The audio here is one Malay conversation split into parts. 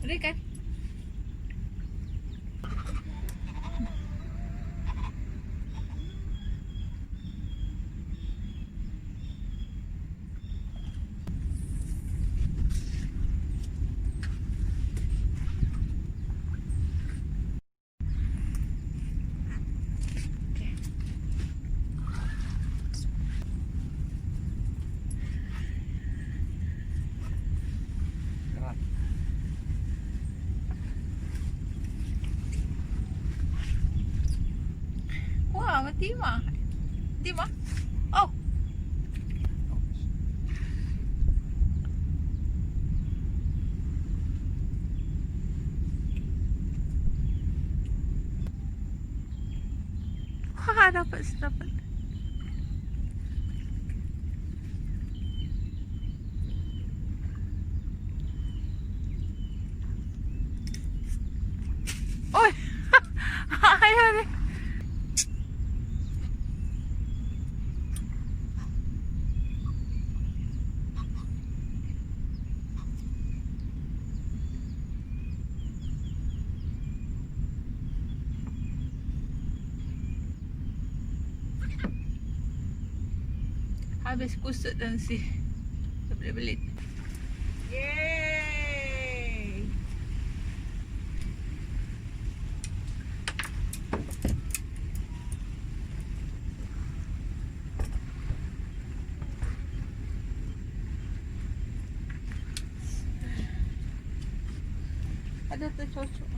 Boleh kan? Wah, mati mah. Mati mah. Oh. Wah, dapat. Oi. Ayo ni. Habis kusut dan si. Tak boleh belit. Yeay. Ada tercocok.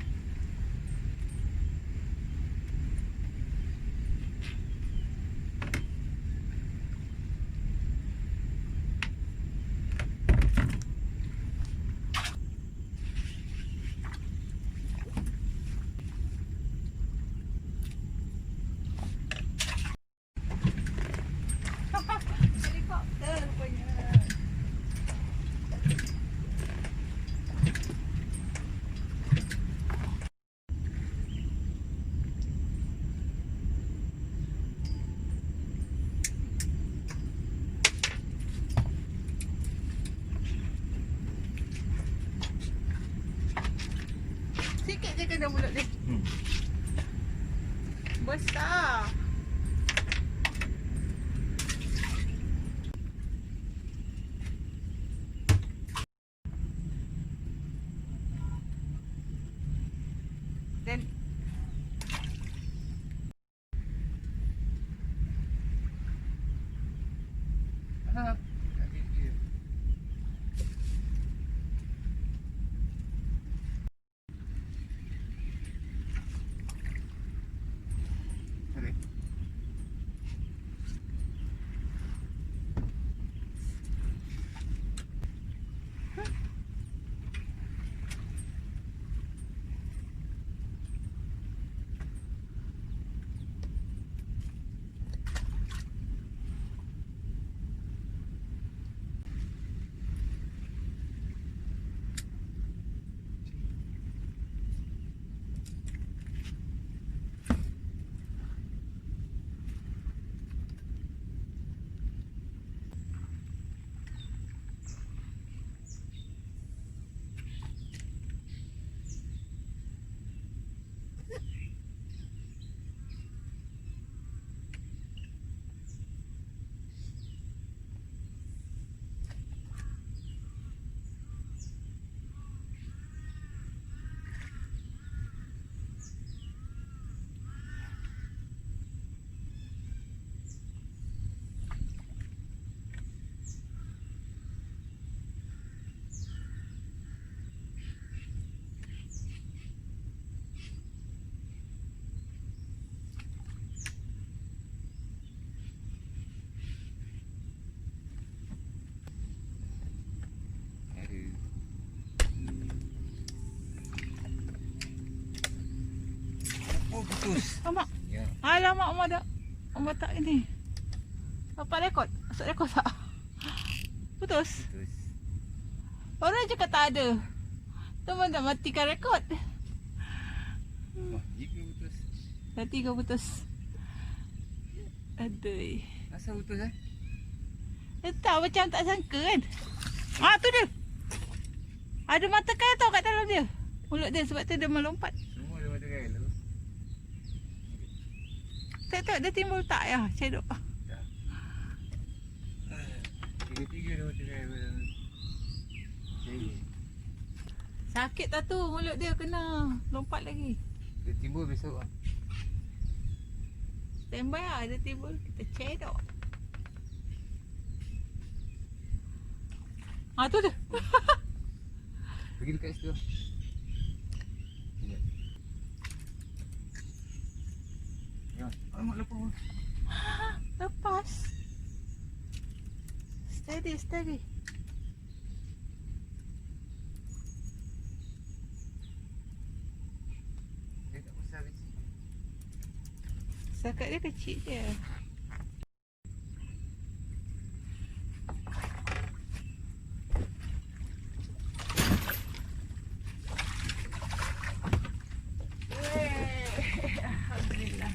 Helikopter rupanya. Sikit je kena mulut dia. Besar. Dan Oh, putus. Mak. Ya. Alamak, Mak dah. Mak tak ini. Dapat rekod? Masuk rekod tak? Putus? Putus. Orang cakap tak ada. Teman dah matikan rekod. Wah, jika putus. Nanti kau putus. Aduh. Asal putus eh? Tak, macam tak sangka kan. Ah, tu dia. Ada mata kail tau kat dalam dia. Mulut dia sebab tu dia melompat. Semua dia macam gaya tu. Tak dia timbul tak ya, cedok. Tiga-tiga dia macam gaya tu. Sakit tak tu mulut dia kena lompat lagi. Dia timbul besok lah. Standby lah dia timbul kita cedok. Tu dia. Pergi dekat situ. Sekejap. Ya, alamak lepas. Lepas. Steady. Dia tak besar kecil. Sakat dia kecil je. Alhamdulillah.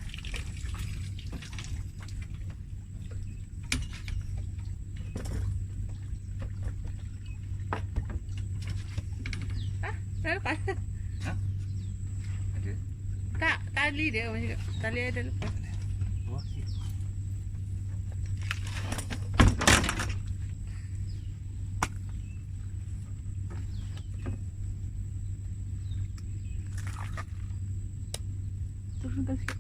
Dah lepas. Ada. Tak, tali dia macam tali ada lepas. Wah, sikit. Turunkan sikit.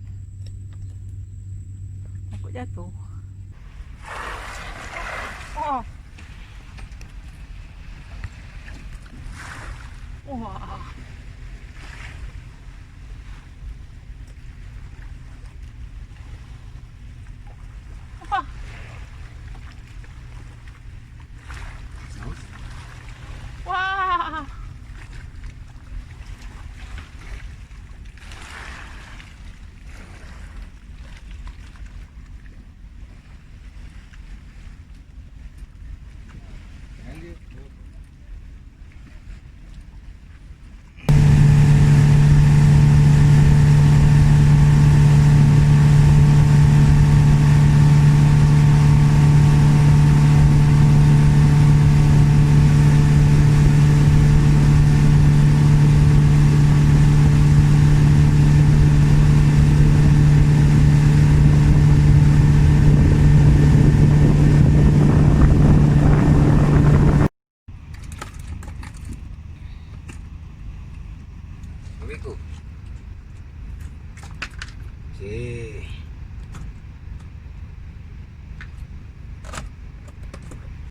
Takut jatuh. Oh. Wah. Apa? Wah. Jangan dia. Berapa ekor? Cik.